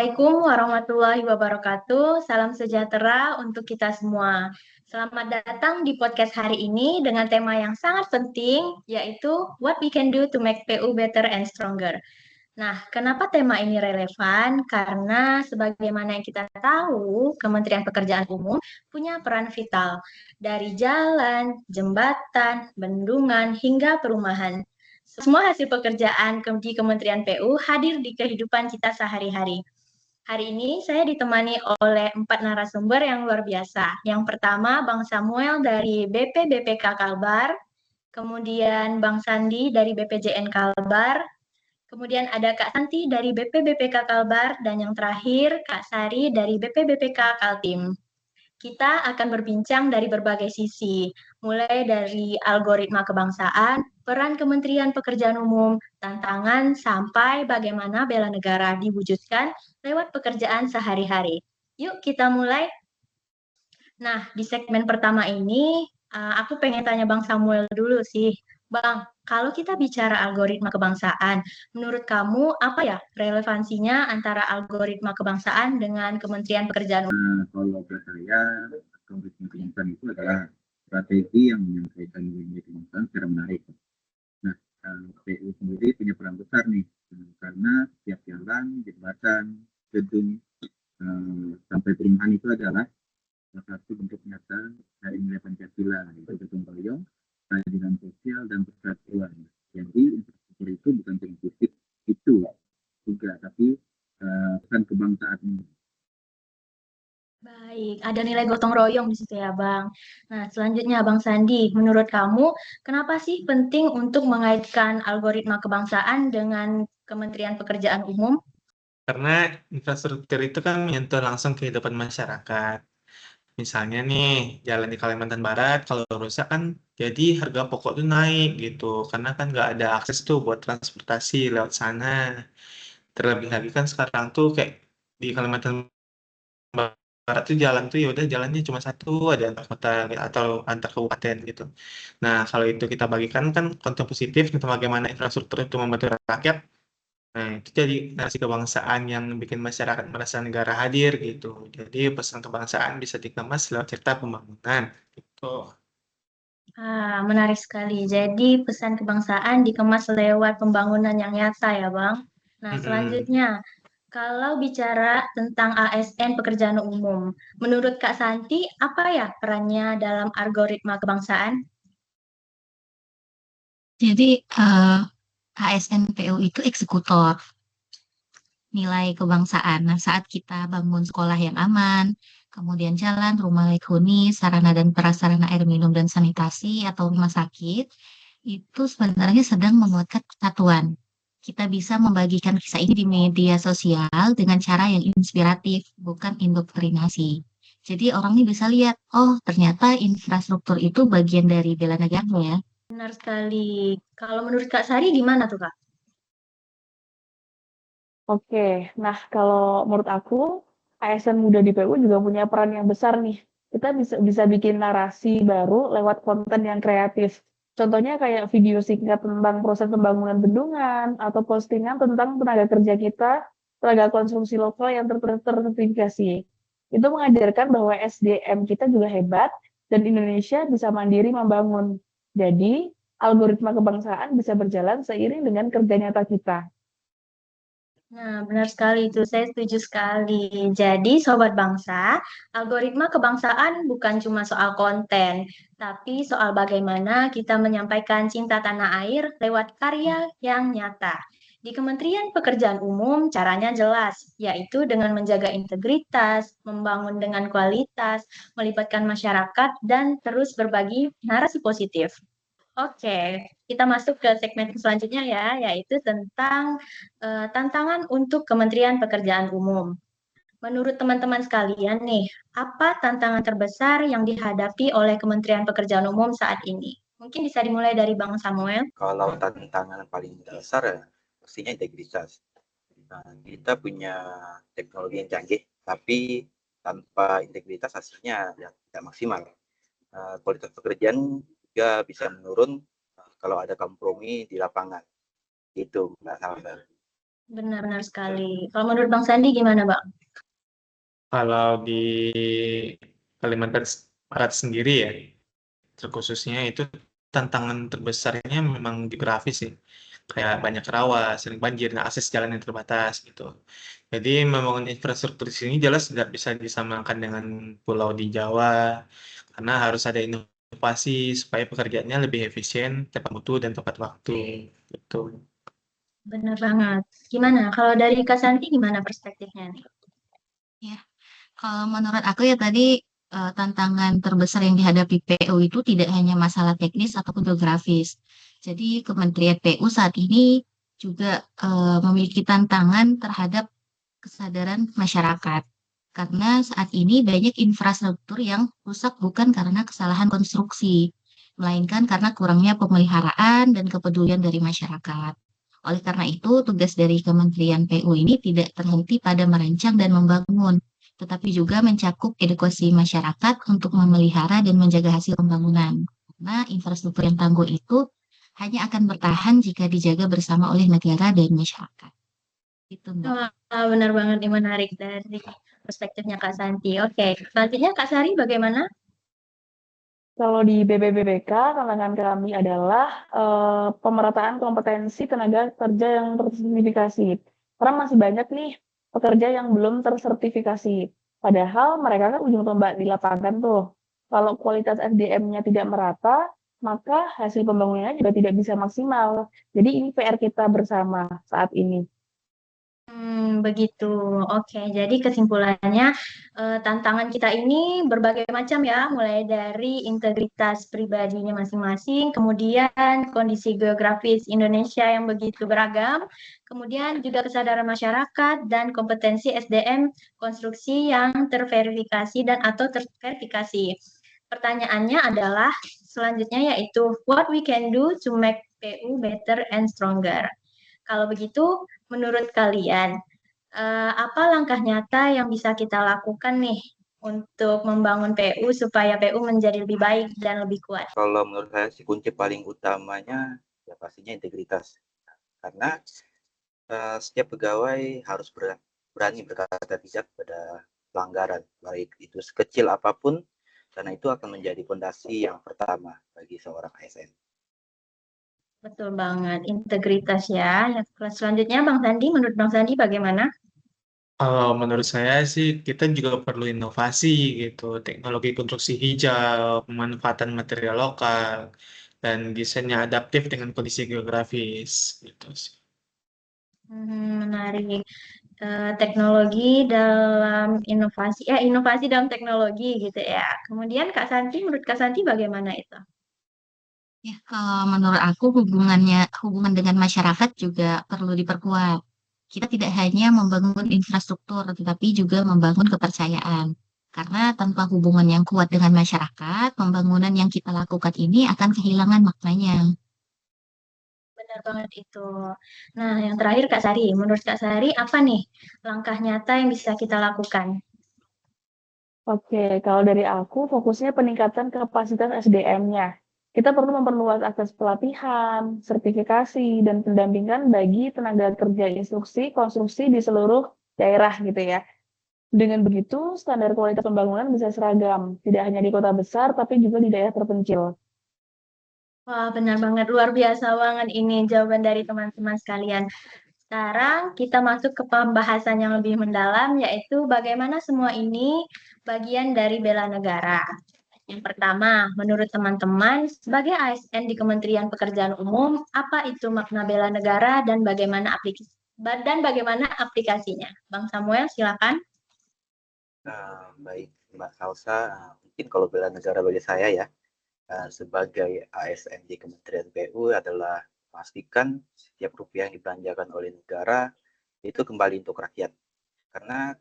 Assalamualaikum warahmatullahi wabarakatuh. Salam sejahtera untuk kita semua. Selamat datang di podcast hari ini dengan tema yang sangat penting, yaitu What we can do to make PU better and stronger. Nah, kenapa tema ini relevan? Karena sebagaimana yang kita tahu, Kementerian Pekerjaan Umum punya peran vital dari jalan, jembatan, bendungan, hingga perumahan. Semua hasil pekerjaan di Kementerian PU hadir di kehidupan kita sehari-hari. Hari ini saya ditemani oleh 4 narasumber yang luar biasa. Yang pertama, Bang Samuel dari BPBPK Kalbar, kemudian Bang Sandi dari BPJN Kalbar, kemudian ada Kak Santi dari BPBPK Kalbar, dan yang terakhir Kak Sari dari BPBPK Kaltim. Kita akan berbincang dari berbagai sisi, mulai dari algoritma kebangsaan, peran Kementerian Pekerjaan Umum, tantangan, sampai bagaimana bela negara diwujudkan lewat pekerjaan sehari-hari. Yuk kita mulai. Nah, di segmen pertama ini, aku pengen tanya Bang Samuel dulu sih. Bang, kalau kita bicara algoritma kebangsaan, menurut kamu apa ya relevansinya antara algoritma kebangsaan dengan Kementerian Pekerjaan Umum? Kalau buat saya, algoritma kebangsaan itu adalah strategi yang menyampaikan nilai kebangsaan secara menarik. Nah, PU sendiri punya peran besar nih, karena setiap jalan, jembatan, gedung, sampai perumahan itu adalah salah satu bentuk nyata dari nilai Pancasila, yaitu gotong royong, keadilan sosial, dan persatuan. Jadi, infrastruktur itu bukan cuma fisik itu juga, tapi pesan kebangsaan ini. Baik, ada nilai gotong royong di situ ya, Bang. Nah, selanjutnya, Bang Sandi, menurut kamu, kenapa sih penting untuk mengaitkan algoritma kebangsaan dengan Kementerian Pekerjaan Umum? Karena infrastruktur itu kan menyentuh langsung kehidupan masyarakat. Misalnya nih, jalan di Kalimantan Barat, kalau rusak kan jadi harga pokok tuh naik gitu. Karena kan nggak ada akses tuh buat transportasi lewat sana. Terlebih lagi kan sekarang tuh kayak di Kalimantan Barat tuh jalan tuh ya udah jalannya cuma satu ada antar kota atau antar kabupaten gitu. Nah, kalau itu kita bagikan kan konten positif tentang bagaimana infrastruktur itu membantu rakyat. Nah, itu jadi narasi kebangsaan yang bikin masyarakat merasa negara hadir gitu. Jadi pesan kebangsaan bisa dikemas lewat cerita pembangunan gitu. Menarik sekali. Jadi, pesan kebangsaan dikemas lewat pembangunan yang nyata ya, Bang. Nah, Mm-mm. selanjutnya, kalau bicara tentang ASN pekerjaan umum, menurut Kak Santi, apa ya perannya dalam algoritma kebangsaan? Jadi ASN PU itu eksekutor nilai kebangsaan. Nah, saat kita bangun sekolah yang aman, kemudian jalan, rumah layak huni, sarana dan prasarana air minum dan sanitasi atau rumah sakit, itu sebenarnya sedang menguatkan persatuan. Kita bisa membagikan kisah ini di media sosial dengan cara yang inspiratif, bukan indoktrinasi. Jadi orang ini bisa lihat, oh ternyata infrastruktur itu bagian dari bela negara ya. Benar sekali. Kalau menurut Kak Sari gimana tuh, Kak? Oke, nah kalau menurut aku, ASN muda di PU juga punya peran yang besar nih. Kita bisa bisa bikin narasi baru lewat konten yang kreatif. Contohnya kayak video singkat tentang proses pembangunan bendungan atau postingan tentang tenaga kerja kita, tenaga konsumsi lokal yang tersertifikasi. Itu mengajarkan bahwa SDM kita juga hebat dan Indonesia bisa mandiri membangun. Jadi, algoritma kebangsaan bisa berjalan seiring dengan kerja nyata kita. Nah, benar sekali itu. Saya setuju sekali. Jadi, sobat bangsa, algoritma kebangsaan bukan cuma soal konten, tapi soal bagaimana kita menyampaikan cinta tanah air lewat karya yang nyata. Di Kementerian Pekerjaan Umum, caranya jelas, yaitu dengan menjaga integritas, membangun dengan kualitas, melibatkan masyarakat, dan terus berbagi narasi positif. Oke, kita masuk ke segmen selanjutnya ya, yaitu tentang tantangan untuk Kementerian Pekerjaan Umum. Menurut teman-teman sekalian nih, apa tantangan terbesar yang dihadapi oleh Kementerian Pekerjaan Umum saat ini? Mungkin bisa dimulai dari Bang Samuel. Kalau tantangan paling dasar ya pastinya integritas. Nah, kita punya teknologi yang canggih, tapi tanpa integritas hasilnya ya tidak maksimal. Kualitas pekerjaan juga bisa menurun kalau ada kompromi di lapangan. Itu Mbak Salma. Benar-benar sekali. Kalau menurut Bang Sandi gimana, Bang? Kalau di Kalimantan Barat sendiri ya, terkhususnya itu tantangan terbesarnya memang geografis sih. Kayak banyak rawa, sering banjir, dan akses jalan yang terbatas gitu. Jadi membangun infrastruktur di sini jelas nggak bisa disamakan dengan pulau di Jawa, karena harus ada inovasi supaya pekerjaannya lebih efisien, tepat mutu, dan tepat waktu. Gitu. Benar banget. Gimana? Kalau dari Kak Santi gimana perspektifnya nih? Ya, kalau menurut aku ya tadi tantangan terbesar yang dihadapi PU itu tidak hanya masalah teknis ataupun geografis. Jadi Kementerian PU saat ini juga memiliki tantangan terhadap kesadaran masyarakat. Karena saat ini banyak infrastruktur yang rusak bukan karena kesalahan konstruksi, melainkan karena kurangnya pemeliharaan dan kepedulian dari masyarakat. Oleh karena itu, tugas dari Kementerian PU ini tidak terhenti pada merancang dan membangun, tetapi juga mencakup edukasi masyarakat untuk memelihara dan menjaga hasil pembangunan. Karena infrastruktur yang tangguh itu hanya akan bertahan jika dijaga bersama oleh negara dan masyarakat. Itu, Mbak. Wah, benar banget nih, menarik dari perspektifnya Kak Santi. Oke, selanjutnya Kak Sari bagaimana? Kalau di BPBPK, tantangan kami adalah pemerataan kompetensi tenaga kerja yang tersertifikasi. Karena masih banyak nih pekerja yang belum tersertifikasi. Padahal mereka kan ujung tombak di lapangan tuh. Kalau kualitas SDM-nya tidak merata, maka hasil pembangunannya juga tidak bisa maksimal. Jadi ini PR kita bersama saat ini. Begitu. Oke, jadi kesimpulannya tantangan kita ini berbagai macam ya, mulai dari integritas pribadinya masing-masing, kemudian kondisi geografis Indonesia yang begitu beragam, kemudian juga kesadaran masyarakat dan kompetensi SDM konstruksi yang terverifikasi dan atau terverifikasi. Pertanyaannya adalah selanjutnya yaitu what we can do to make PU better and stronger. Kalau begitu, menurut kalian, apa langkah nyata yang bisa kita lakukan nih untuk membangun PU supaya PU menjadi lebih baik dan lebih kuat? Kalau menurut saya sih kunci paling utamanya ya pastinya integritas. Karena setiap pegawai harus berani berkata tidak pada pelanggaran, baik itu sekecil apapun, karena itu akan menjadi fondasi yang pertama bagi seorang ASN. Betul banget, integritas ya. Selanjutnya, Bang Sandi, menurut Bang Sandi bagaimana? Kalau menurut saya sih kita juga perlu inovasi gitu, teknologi konstruksi hijau, pemanfaatan material lokal, dan desain yang adaptif dengan kondisi geografis gitu sih. Menarik. Teknologi dalam inovasi, inovasi dalam teknologi gitu ya. Kemudian Kak Santi, menurut Kak Santi bagaimana itu? Ya, kalau menurut aku hubungan dengan masyarakat juga perlu diperkuat. Kita tidak hanya membangun infrastruktur, tetapi juga membangun kepercayaan. Karena tanpa hubungan yang kuat dengan masyarakat, pembangunan yang kita lakukan ini akan kehilangan maknanya. Benar banget itu. Nah, yang terakhir Kak Sari, menurut Kak Sari apa nih langkah nyata yang bisa kita lakukan? Oke, kalau dari aku fokusnya peningkatan kapasitas SDM-nya. Kita perlu memperluas akses pelatihan, sertifikasi, dan pendampingan bagi tenaga kerja instruksi, konstruksi di seluruh daerah gitu ya. Dengan begitu, standar kualitas pembangunan bisa seragam, tidak hanya di kota besar, tapi juga di daerah terpencil. Wah, benar banget. Luar biasa banget ini jawaban dari teman-teman sekalian. Sekarang kita masuk ke pembahasan yang lebih mendalam, yaitu bagaimana semua ini bagian dari bela negara. Yang pertama, menurut teman-teman, sebagai ASN di Kementerian Pekerjaan Umum, apa itu makna bela negara dan bagaimana aplikasinya? Bang Samuel, silakan. Baik, Mbak Salsa, mungkin kalau bela negara bagi saya ya, sebagai ASN di Kementerian PU adalah pastikan setiap rupiah yang dibelanjakan oleh negara itu kembali untuk rakyat. Karena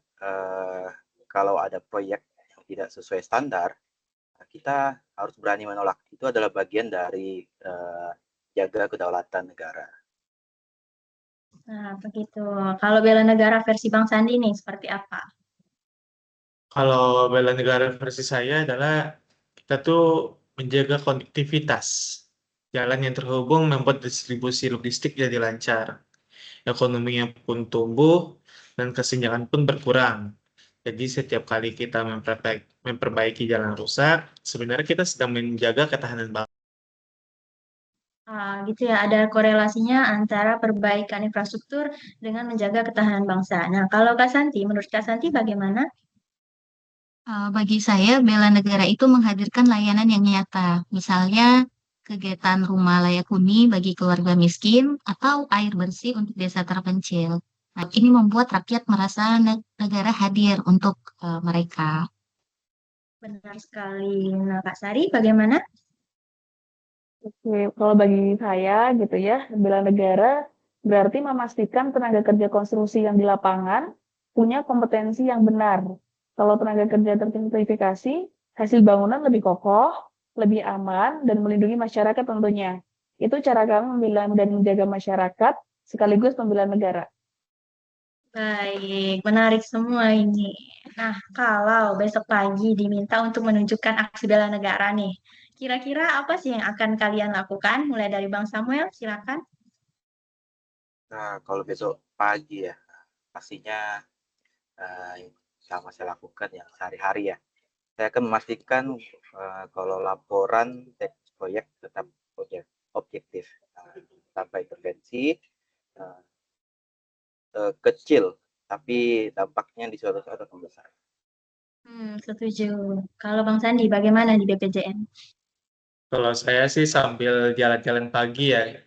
kalau ada proyek yang tidak sesuai standar, kita harus berani menolak. Itu adalah bagian dari jaga kedaulatan negara. Nah, begitu. Kalau bela negara versi Bang Sandi nih, seperti apa? Kalau bela negara versi saya adalah kita tuh menjaga konektivitas. Jalan yang terhubung membuat distribusi logistik jadi lancar. ekonominya pun tumbuh, dan kesenjangan pun berkurang. Jadi setiap kali kita memperbaiki jalan rusak, sebenarnya kita sedang menjaga ketahanan bangsa. Gitu ya, ada korelasinya antara perbaikan infrastruktur dengan menjaga ketahanan bangsa. Nah, kalau Kak Santi, menurut Kak Santi bagaimana? Bagi saya, bela negara itu menghadirkan layanan yang nyata. Misalnya, kegiatan rumah layak huni bagi keluarga miskin atau air bersih untuk desa terpencil. Nah, ini membuat rakyat merasa negara hadir untuk mereka. Benar sekali. Nah, Kak Sari, bagaimana? Oke, kalau bagi saya gitu ya, bela negara berarti memastikan tenaga kerja konstruksi yang di lapangan punya kompetensi yang benar. Kalau tenaga kerja tersertifikasi, hasil bangunan lebih kokoh, lebih aman, dan melindungi masyarakat tentunya. Itu cara kami membela dan menjaga masyarakat sekaligus membela negara. Baik, menarik semua ini. Nah, kalau besok pagi diminta untuk menunjukkan aksi bela negara nih, kira-kira apa sih yang akan kalian lakukan? Mulai dari Bang Samuel, silakan. Nah, kalau besok pagi ya, pastinya sama saya lakukan yang sehari-hari ya. Saya akan memastikan kalau laporan teknis proyek tetap objektif, tanpa intervensi, uh, kecil, tapi dampaknya di suatu saat akan besar. Setuju. Kalau Bang Sandi, bagaimana di BPJN? Kalau saya sih sambil jalan-jalan pagi ya,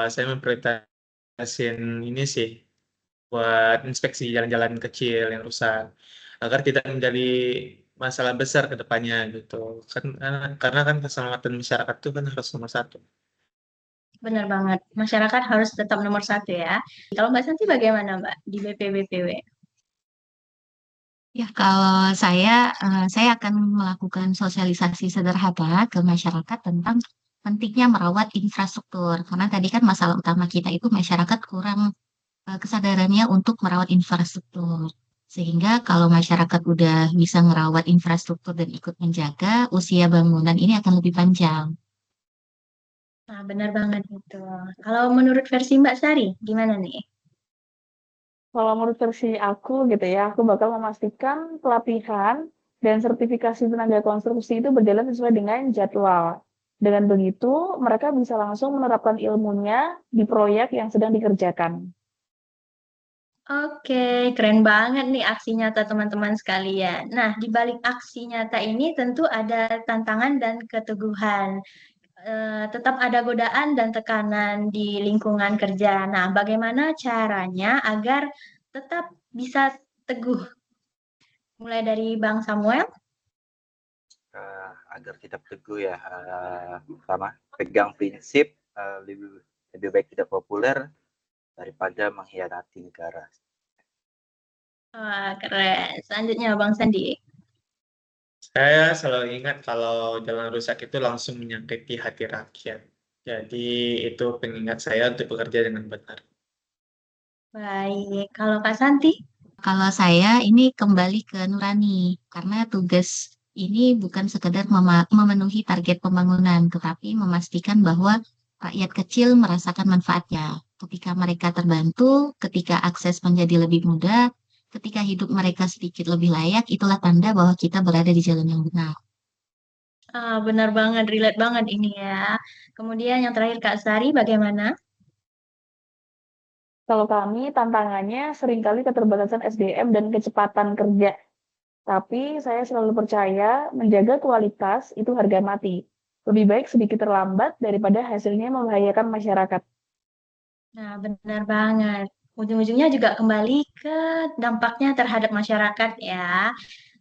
saya memprioritaskan ini sih, buat inspeksi jalan-jalan kecil yang rusak, agar tidak menjadi masalah besar ke depannya gitu. Karena kan keselamatan masyarakat itu kan harus nomor satu. Benar banget. Masyarakat harus tetap nomor satu ya. Kalau Mbak Santi bagaimana Mbak di BPBPW? Ya, kalau saya akan melakukan sosialisasi sederhana ke masyarakat tentang pentingnya merawat infrastruktur. Karena tadi kan masalah utama kita itu masyarakat kurang kesadarannya untuk merawat infrastruktur. Sehingga kalau masyarakat udah bisa merawat infrastruktur dan ikut menjaga, usia bangunan ini akan lebih panjang. Nah, benar banget itu. Kalau menurut versi Mbak Sari, gimana nih? Kalau menurut versi aku gitu ya, aku bakal memastikan pelatihan dan sertifikasi tenaga konstruksi itu berjalan sesuai dengan jadwal. Dengan begitu, mereka bisa langsung menerapkan ilmunya di proyek yang sedang dikerjakan. Oke, keren banget nih aksi nyata teman-teman sekalian. Nah, di balik aksi nyata ini tentu ada tantangan dan keteguhan. Tetap ada godaan dan tekanan di lingkungan kerja. Nah, bagaimana caranya agar tetap bisa teguh? Mulai dari Bang Samuel. Agar tetap teguh ya, sama pegang prinsip lebih baik tidak populer daripada mengkhianati negara. Wah, keren. Selanjutnya Bang Sandi. Saya selalu ingat kalau jalan rusak itu langsung menyakiti hati rakyat. Jadi itu pengingat saya untuk bekerja dengan benar. Baik, kalau Kak Santi. Kalau saya ini kembali ke nurani, karena tugas ini bukan sekedar memenuhi target pembangunan, tetapi memastikan bahwa rakyat kecil merasakan manfaatnya. Ketika mereka terbantu, ketika akses menjadi lebih mudah, ketika hidup mereka sedikit lebih layak, itulah tanda bahwa kita berada di jalan yang benar. Benar banget, relate banget ini ya. Kemudian yang terakhir Kak Sari, bagaimana? Kalau kami, tantangannya seringkali keterbatasan SDM dan kecepatan kerja. Tapi saya selalu percaya menjaga kualitas itu harga mati. Lebih baik sedikit terlambat daripada hasilnya membahayakan masyarakat. Nah, benar banget. Ujung-ujungnya juga kembali ke dampaknya terhadap masyarakat ya.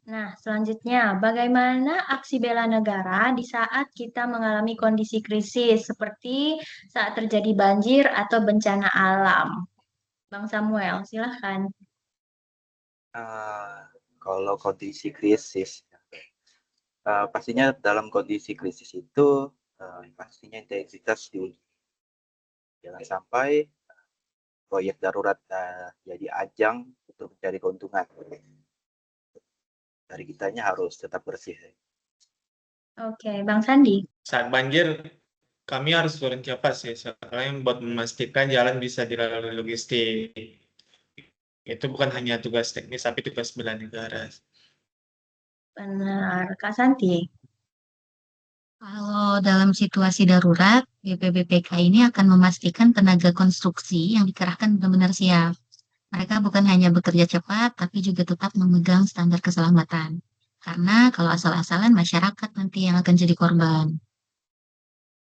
Nah, selanjutnya, bagaimana aksi bela negara di saat kita mengalami kondisi krisis seperti saat terjadi banjir atau bencana alam? Bang Samuel, silahkan. Kalau kondisi krisis, pastinya dalam kondisi krisis itu pastinya integritas diuji. Jangan sampai proyek darurat jadi ajang untuk mencari keuntungan. Dari kitanya harus tetap bersih. Oke, Bang Sandi. Saat banjir, Kami harus volunteer apa sih, soalnya buat memastikan jalan bisa dilalui logistik. Itu bukan hanya tugas teknis, tapi tugas bela negara. Benar, Kak Santi. Kalau dalam situasi darurat, BPBPK ini akan memastikan tenaga konstruksi yang dikerahkan benar-benar siap. Mereka bukan hanya bekerja cepat, tapi juga tetap memegang standar keselamatan. Karena kalau asal-asalan masyarakat nanti yang akan jadi korban.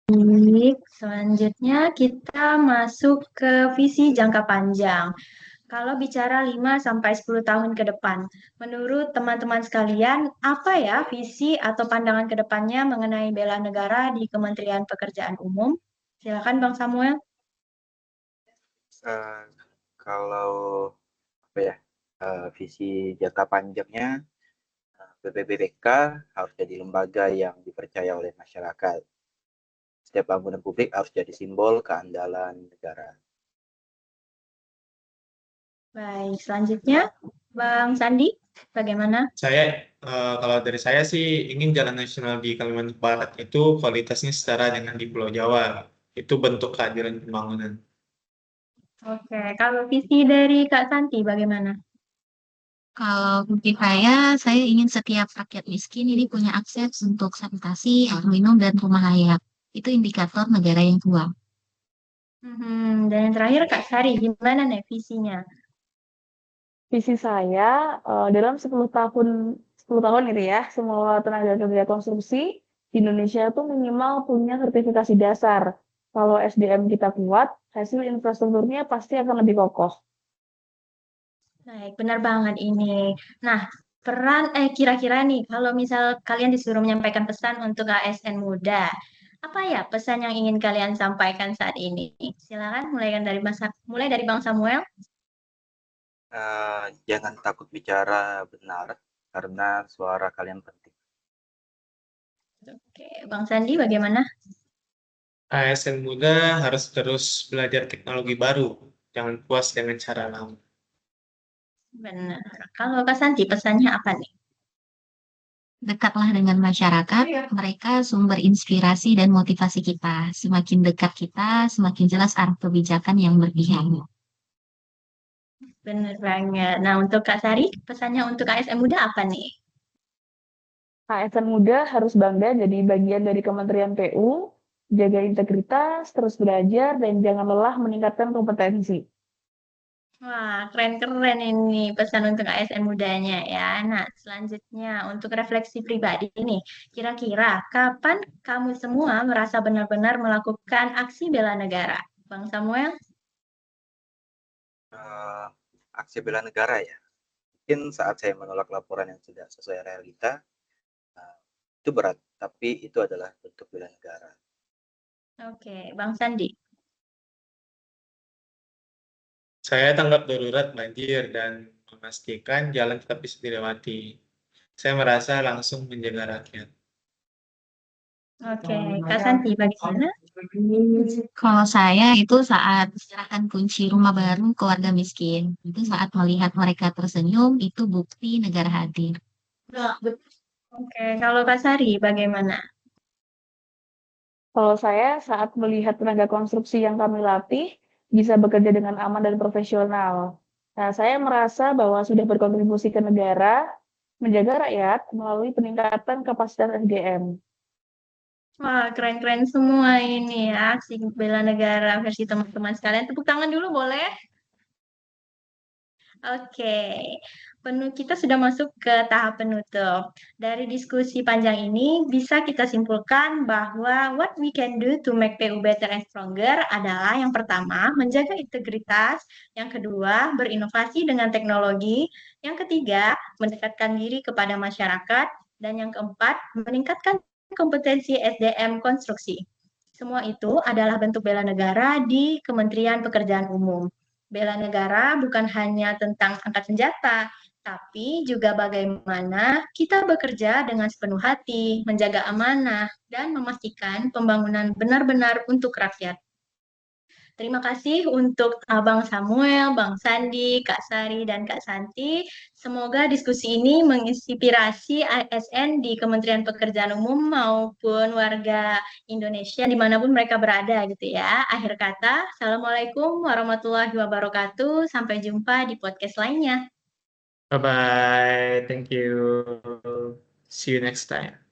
Baik, selanjutnya kita masuk ke visi jangka panjang. Kalau bicara 5 sampai 10 tahun ke depan, menurut teman-teman sekalian, apa ya visi atau pandangan ke depannya mengenai bela negara di Kementerian Pekerjaan Umum? Silakan Bang Samuel. Eh, kalau apa ya, visi jangka panjangnya, BPBPK harus jadi lembaga yang dipercaya oleh masyarakat. Setiap bangunan publik harus jadi simbol keandalan negara. Baik, selanjutnya Bang Sandi, bagaimana? Kalau dari saya sih ingin jalan nasional di Kalimantan Barat itu kualitasnya setara dengan di Pulau Jawa. Itu bentuk keadilan pembangunan. Oke, kalau visi dari Kak Santi bagaimana? Kalau bagi saya ingin setiap rakyat miskin ini punya akses untuk sanitasi, air minum, dan rumah layak. Itu indikator negara yang kuat. Dan yang terakhir Kak Sari, gimana nih visinya? Visi saya dalam 10 tahun ini ya, semua tenaga kerja konstruksi di Indonesia itu minimal punya sertifikasi dasar. Kalau SDM kita kuat, hasil infrastrukturnya pasti akan lebih kokoh. Baik, benar banget ini. Nah, kira-kira nih, kalau misal kalian disuruh menyampaikan pesan untuk ASN muda, apa ya pesan yang ingin kalian sampaikan saat ini? Silakan mulai dari Bang Samuel. Jangan takut bicara benar, karena suara kalian penting. Oke, Bang Sandi bagaimana? ASN muda harus terus belajar teknologi baru. Jangan puas dengan cara lama. Benar. Kalau Kak Santi pesannya apa nih? Dekatlah dengan masyarakat, mereka sumber inspirasi dan motivasi kita. Semakin dekat kita, semakin jelas arah kebijakan yang berpihak. Benar banget. Nah, untuk Kak Sari, pesannya untuk ASN muda apa nih? ASN muda harus bangga jadi bagian dari Kementerian PU, jaga integritas, terus belajar, dan jangan lelah meningkatkan kompetensi. Wah, keren-keren ini pesan untuk ASN mudanya ya. Nah, selanjutnya untuk refleksi pribadi nih. Kira-kira kapan kamu semua merasa benar-benar melakukan aksi bela negara? Bang Samuel? Eh, Aksi bela negara ya. Mungkin saat saya menolak laporan yang tidak sesuai realita, itu berat, tapi itu adalah bentuk bela negara. Oke, Bang Sandi. Saya tanggap darurat banjir dan memastikan jalan tetap bisa dilewati. Saya merasa langsung menjaga rakyat. Oke, Kak Santi bagaimana? Kalau saya itu saat menyerahkan kunci rumah baru ke warga miskin. Itu saat melihat mereka tersenyum, itu bukti negara hadir. Oke, kalau Kak Sari bagaimana? Kalau saya saat melihat tenaga konstruksi yang kami latih bisa bekerja dengan aman dan profesional. Nah, saya merasa bahwa sudah berkontribusi ke negara, menjaga rakyat melalui peningkatan kapasitas SDM. Wah, keren-keren semua ini ya, aksi bela negara versi teman-teman sekalian. Tepuk tangan dulu boleh? Oke, kita sudah masuk ke tahap penutup. Dari diskusi panjang ini, bisa kita simpulkan bahwa what we can do to make PU better and stronger adalah yang pertama, menjaga integritas, yang kedua, berinovasi dengan teknologi, yang ketiga, mendekatkan diri kepada masyarakat, dan yang keempat, meningkatkan kompetensi SDM konstruksi. Semua itu adalah bentuk bela negara di Kementerian Pekerjaan Umum. Bela negara bukan hanya tentang angkat senjata, tapi juga bagaimana kita bekerja dengan sepenuh hati, menjaga amanah, dan memastikan pembangunan benar-benar untuk rakyat. Terima kasih untuk Bang Samuel, Bang Sandi, Kak Sari, dan Kak Santi. Semoga diskusi ini menginspirasi ASN di Kementerian Pekerjaan Umum maupun warga Indonesia dimanapun mereka berada gitu ya. Akhir kata, Assalamualaikum warahmatullahi wabarakatuh. Sampai jumpa di podcast lainnya. Bye-bye. Thank you. See you next time.